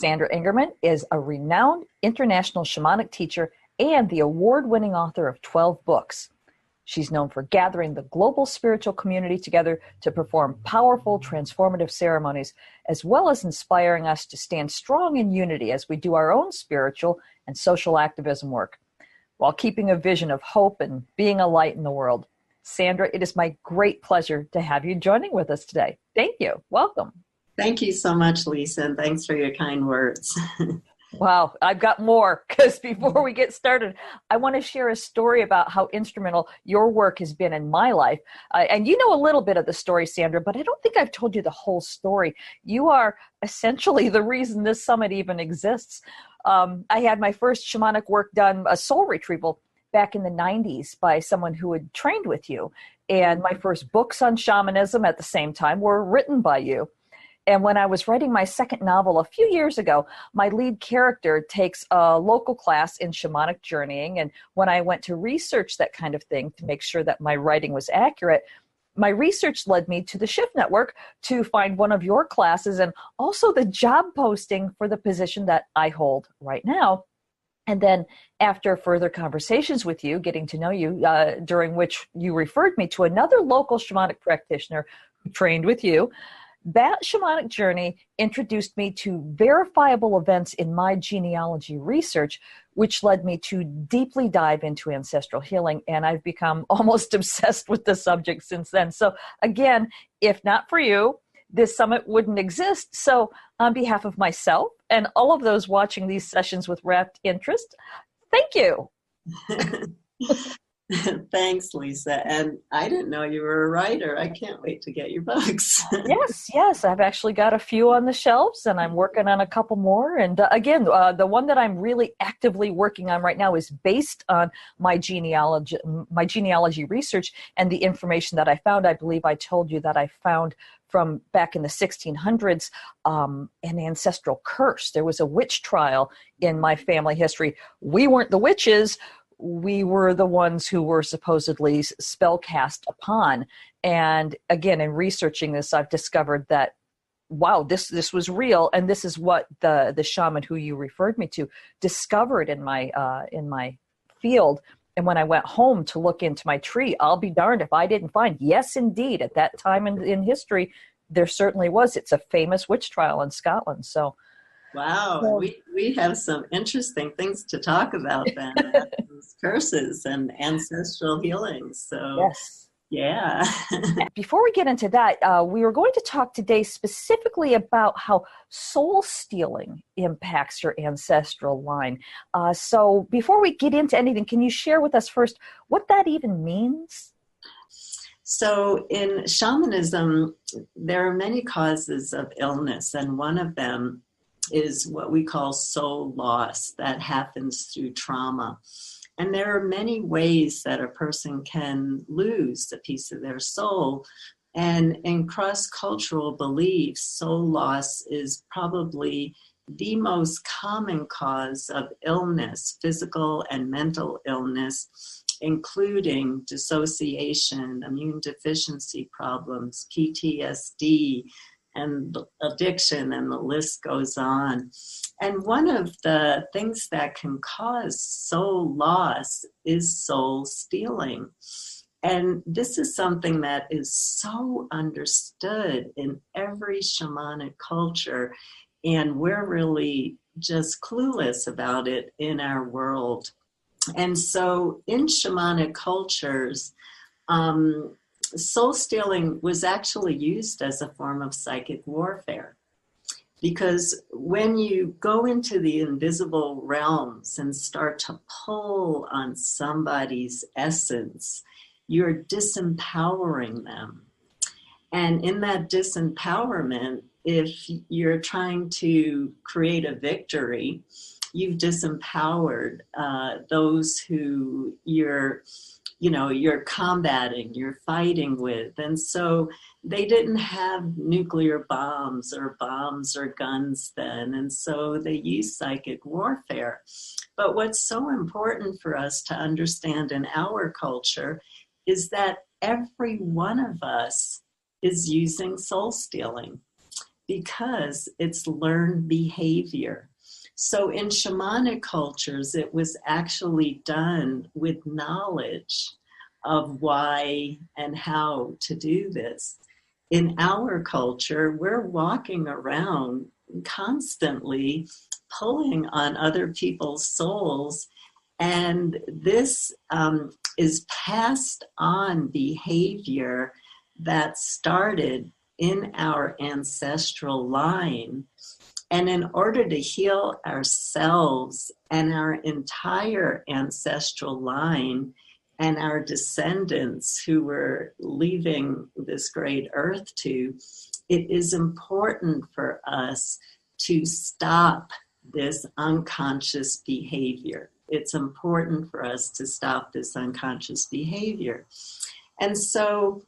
Sandra Ingerman is a renowned international shamanic teacher and the award-winning author of 12 books. She's known for gathering the global spiritual community together to perform powerful, transformative ceremonies, as well as inspiring us to stand strong in unity as we do our own spiritual and social activism work, while keeping a vision of hope and being a light in the world. Sandra, it is my great pleasure to have you joining with us today. Thank you. Welcome. Thank you so much, Lisa, and thanks for your kind words. Wow, I've got more, because before we get started, I want to share a story about how instrumental your work has been in my life. And you know a little bit of the story, Sandra, but I don't think I've told you the whole story. You are essentially the reason this summit even exists. I had my first shamanic work done, a soul retrieval, back in the 90s by someone who had trained with you. And my first books on shamanism at the same time were written by you. And when I was writing my second novel a few years ago, my lead character takes a local class in shamanic journeying. And when I went to research that kind of thing to make sure that my writing was accurate, my research led me to the Shift Network to find one of your classes and also the job posting for the position that I hold right now. And then after further conversations with you, getting to know you, during which you referred me to another local shamanic practitioner who trained with you, that shamanic journey introduced me to verifiable events in my genealogy research, which led me to deeply dive into ancestral healing. And I've become almost obsessed with the subject since then. So again, if not for you, this summit wouldn't exist. So on behalf of myself and all of those watching these sessions with rapt interest, thank you. Thanks, Lisa. And I didn't know you were a writer. I can't wait to get your books. Yes. I've actually got a few on the shelves, and I'm working on a couple more. And again, the one that I'm really actively working on right now is based on my genealogy research and the information that I found. I believe I told you that I found from back in the 1600s, an ancestral curse. There was a witch trial in my family history. We weren't the witches. We were the ones who were supposedly spell cast upon. And again, in researching this, I've discovered that, wow, this was real. And this is what the shaman who you referred me to discovered in my field. And when I went home to look into my tree, I'll be darned if I didn't find, yes, indeed, at that time in history, there certainly was. It's a famous witch trial in Scotland. So, wow, we have some interesting things to talk about then. Curses and ancestral healings. So, yes. Yeah. Before we get into that, we were going to talk today specifically about how soul stealing impacts your ancestral line. So before we get into anything, can you share with us first what that even means? So in shamanism, there are many causes of illness, and one of them is what we call soul loss that happens through trauma. And there are many ways that a person can lose a piece of their soul. And in cross-cultural beliefs, soul loss is probably the most common cause of illness, physical and mental illness, including dissociation, immune deficiency problems, PTSD, and addiction, and the list goes on. And one of the things that can cause soul loss is soul stealing. And this is something that is so understood in every shamanic culture, and we're really just clueless about it in our world. And so in shamanic cultures, soul stealing was actually used as a form of psychic warfare. Because when you go into the invisible realms and start to pull on somebody's essence, you're disempowering them. And in that disempowerment, if you're trying to create a victory, you've disempowered those who you're combating, you're fighting with. And so they didn't have nuclear bombs or guns then. And so they used psychic warfare. But what's so important for us to understand in our culture is that every one of us is using soul stealing. because it's learned behavior. So in shamanic cultures, it was actually done with knowledge of why and how to do this. In our culture, we're walking around constantly pulling on other people's souls, and this is passed on behavior that started in our ancestral line. And in order to heal ourselves and our entire ancestral line and our descendants who we're leaving this great earth to, it is important for us to stop this unconscious behavior. It's important for us to stop this unconscious behavior. And so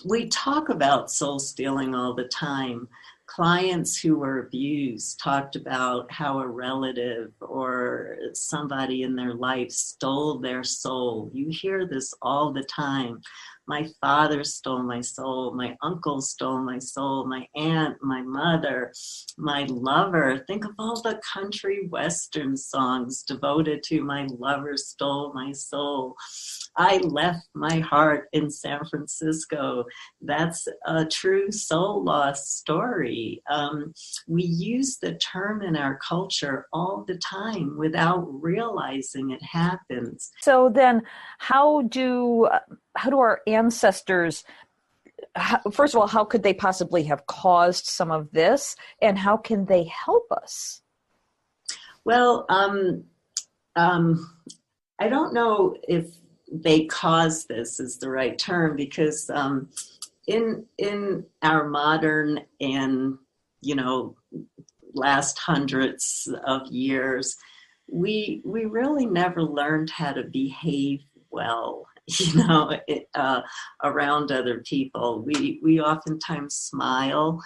we talk about soul stealing all the time. Clients who were abused talked about how a relative or somebody in their life stole their soul. You hear this all the time. My father stole my soul. My uncle stole my soul. My aunt, my mother, my lover. Think of all the country western songs devoted to my lover stole my soul. I left my heart in San Francisco. That's a true soul loss story. We use the term in our culture all the time without realizing it happens. So then how do our ancestors, first of all, how could they possibly have caused some of this, and how can they help us? Well, I don't know if they caused this is the right term, because in our modern and last hundreds of years, we really never learned how to behave well, around other people. We oftentimes smile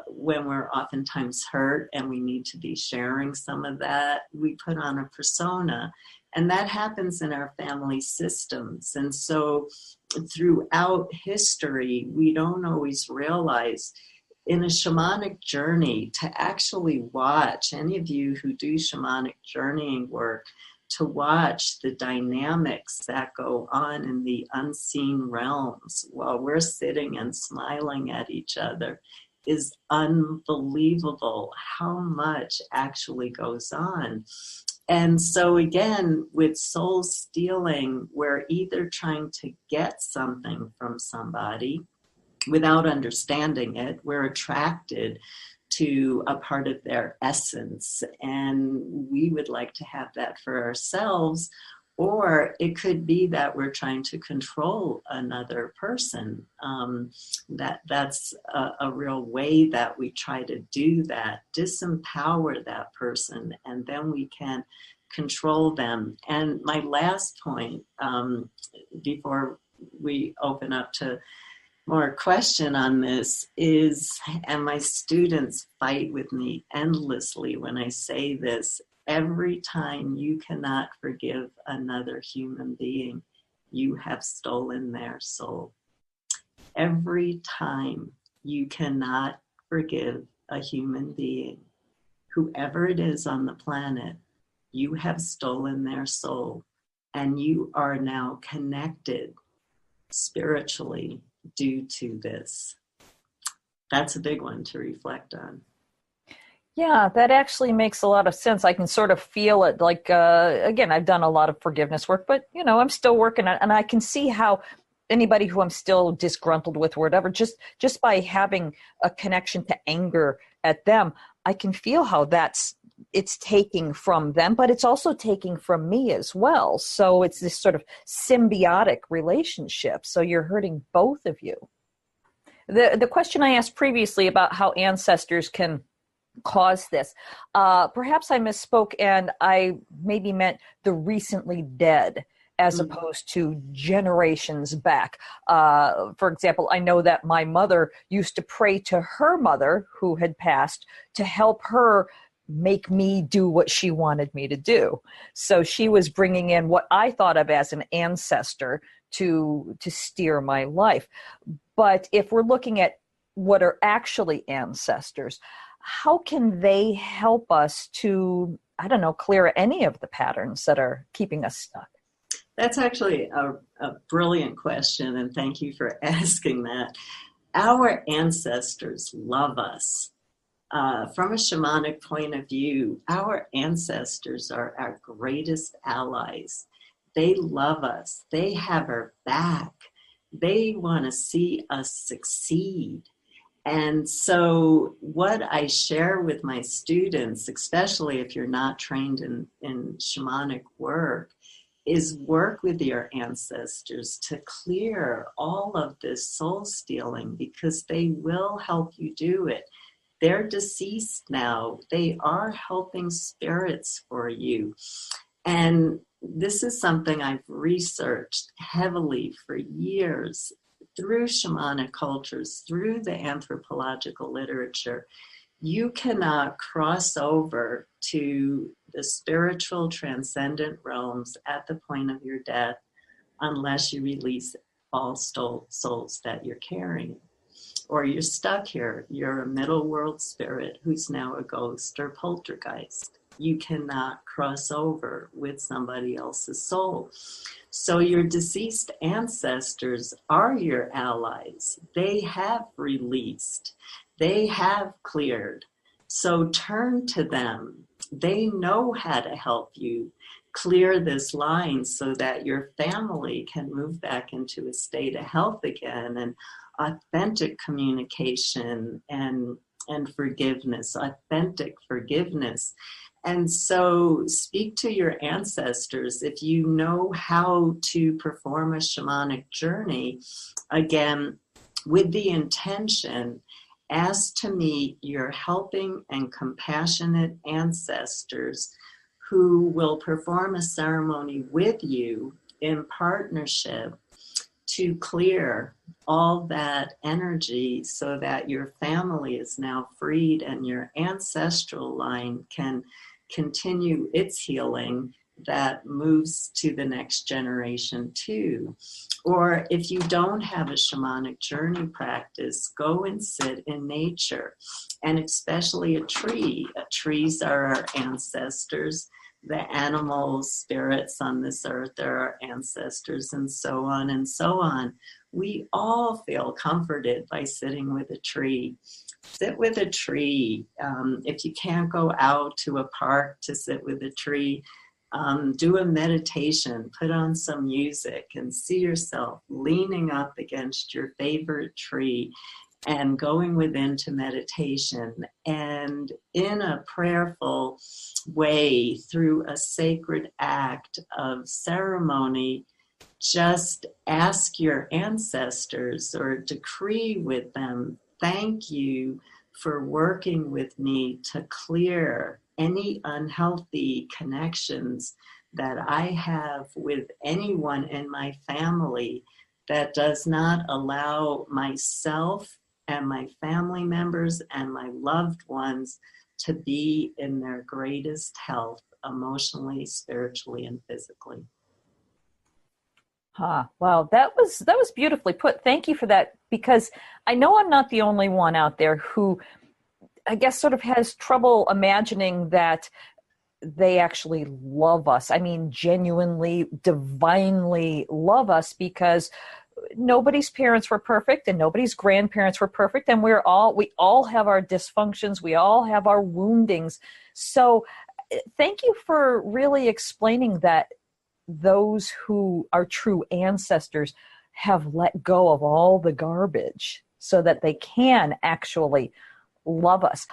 when we're oftentimes hurt, and we need to be sharing some of that. We put on a persona, and that happens in our family systems. And so throughout history, we don't always realize in a shamanic journey to actually watch, any of you who do shamanic journeying work, to watch the dynamics that go on in the unseen realms while we're sitting and smiling at each other is unbelievable how much actually goes on. And so again, with soul stealing, we're either trying to get something from somebody without understanding it. We're attracted to a part of their essence, and we would like to have that for ourselves. Or it could be that we're trying to control another person. That's a real way that we try to do that, disempower that person, and then we can control them. And my last point, before we open up to more question on this, is, and my students fight with me endlessly when I say this, every time you cannot forgive another human being, you have stolen their soul. Every time you cannot forgive a human being, whoever it is on the planet, you have stolen their soul, and you are now connected spiritually due to this. That's a big one to reflect on. Yeah, that actually makes a lot of sense. I can sort of feel it. Like, again, I've done a lot of forgiveness work, but, I'm still working on it. And I can see how anybody who I'm still disgruntled with or whatever, just by having a connection to anger at them, I can feel how it's taking from them, but it's also taking from me as well. So it's this sort of symbiotic relationship. So you're hurting both of you. The question I asked previously about how ancestors can cause this, perhaps I misspoke, and I maybe meant the recently dead as opposed to generations back. For example, I know that my mother used to pray to her mother who had passed to help her make me do what she wanted me to do. So she was bringing in what I thought of as an ancestor to steer my life. But if we're looking at what are actually ancestors, how can they help us to, I don't know, clear any of the patterns that are keeping us stuck? That's actually a brilliant question, and thank you for asking that. Our ancestors love us. From a shamanic point of view, our ancestors are our greatest allies. They love us. They have our back. They want to see us succeed. And so what I share with my students, especially if you're not trained in shamanic work, is work with your ancestors to clear all of this soul stealing, because they will help you do it. They're deceased now. They are helping spirits for you. And this is something I've researched heavily for years through shamanic cultures, through the anthropological literature. You cannot cross over to the spiritual transcendent realms at the point of your death unless you release all souls that you're carrying. Or you're stuck here. You're a middle world spirit who's now a ghost or poltergeist. You cannot cross over with somebody else's soul. So your deceased ancestors are your allies. They have released. They have cleared. So turn to them. They know how to help you clear this line so that your family can move back into a state of health again, and authentic communication and forgiveness, authentic forgiveness. And so speak to your ancestors. If you know how to perform a shamanic journey, again, with the intention, ask to meet your helping and compassionate ancestors who will perform a ceremony with you in partnership to clear all that energy so that your family is now freed and your ancestral line can continue its healing that moves to the next generation too. Or if you don't have a shamanic journey practice, go and sit in nature, and especially a tree. Trees are our ancestors. The animals, spirits on this earth are our ancestors, and so on and so on. We all feel comforted by sitting with a tree. Sit with a tree. If you can't go out to a park to sit with a tree, do a meditation, put on some music, and see yourself leaning up against your favorite tree and going within to meditation. And in a prayerful way, through a sacred act of ceremony, just ask your ancestors or decree with them, thank you for working with me to clear any unhealthy connections that I have with anyone in my family that does not allow myself and my family members and my loved ones to be in their greatest health, emotionally, spiritually, and physically. Wow, that was beautifully put. Thank you for that, because I know I'm not the only one out there who, I guess, sort of has trouble imagining that they actually love us. I mean, genuinely, divinely love us, because nobody's parents were perfect and nobody's grandparents were perfect, and we all have our dysfunctions, we all have our woundings. So thank you for really explaining that those who are true ancestors have let go of all the garbage so that they can actually love us.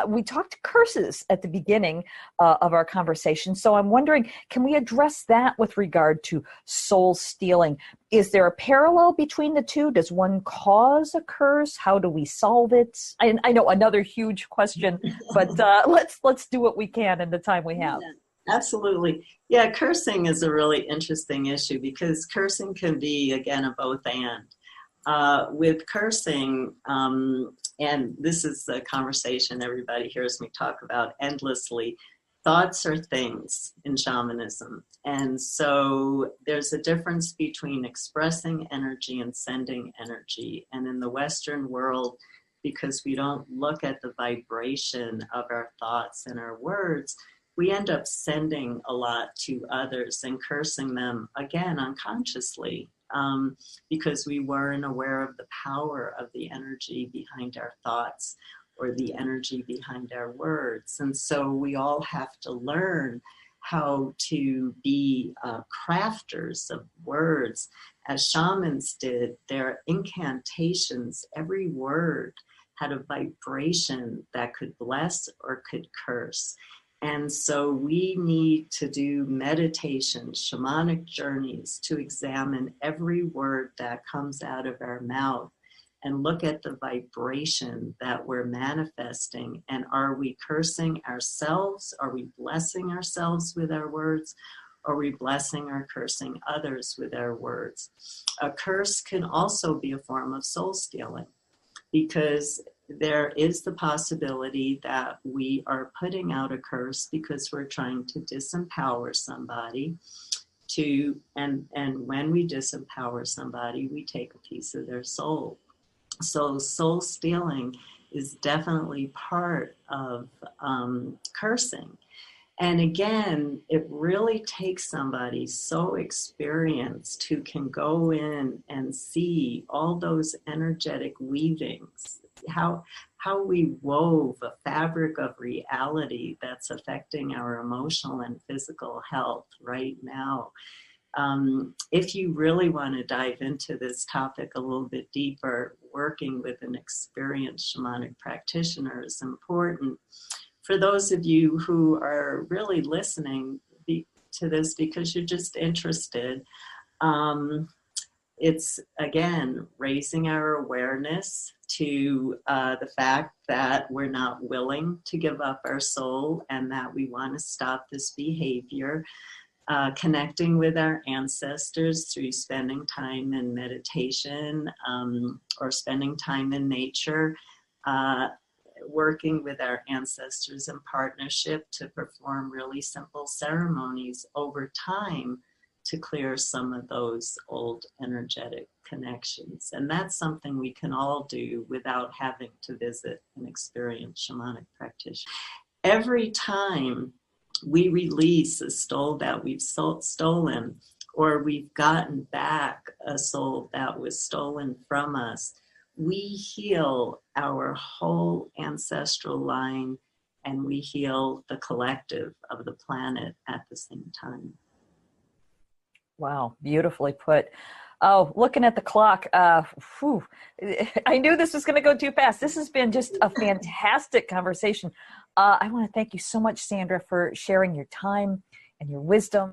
We talked curses at the beginning of our conversation, so I'm wondering, can we address that with regard to soul stealing? Is there a parallel between the two? Does one cause a curse? How do we solve it? I know, another huge question, but let's do what we can in the time we have. Yeah, absolutely. Yeah, cursing is a really interesting issue, because cursing can be, again, a both and. With cursing, and this is the conversation everybody hears me talk about endlessly, thoughts are things in shamanism. And so there's a difference between expressing energy and sending energy. And in the Western world, because we don't look at the vibration of our thoughts and our words, we end up sending a lot to others and cursing them again unconsciously, because we weren't aware of the power of the energy behind our thoughts or the energy behind our words. And so we all have to learn how to be crafters of words. As shamans did, their incantations, every word had a vibration that could bless or could curse. And so we need to do meditation, shamanic journeys, to examine every word that comes out of our mouth and look at the vibration that we're manifesting. And are we cursing ourselves? Are we blessing ourselves with our words? Are we blessing or cursing others with our words? A curse can also be a form of soul stealing, because there is the possibility that we are putting out a curse because we're trying to disempower somebody and when we disempower somebody, we take a piece of their soul. So soul stealing is definitely part of cursing. And again, it really takes somebody so experienced who can go in and see all those energetic weavings, how we wove a fabric of reality that's affecting our emotional and physical health right now. If you really want to dive into this topic a little bit deeper, working with an experienced shamanic practitioner is important. For those of you who are really listening to this because you're just interested, it's, again, raising our awareness to the fact that we're not willing to give up our soul and that we want to stop this behavior. Connecting with our ancestors through spending time in meditation or spending time in nature, working with our ancestors in partnership to perform really simple ceremonies over time to clear some of those old energetic connections. And that's something we can all do without having to visit an experienced shamanic practitioner. Every time we release a soul that we've stolen, or we've gotten back a soul that was stolen from us, we heal our whole ancestral line and we heal the collective of the planet at the same time. Wow, beautifully put. Oh, looking at the clock, I knew this was going to go too fast. This has been just a fantastic conversation. I want to thank you so much, Sandra, for sharing your time and your wisdom.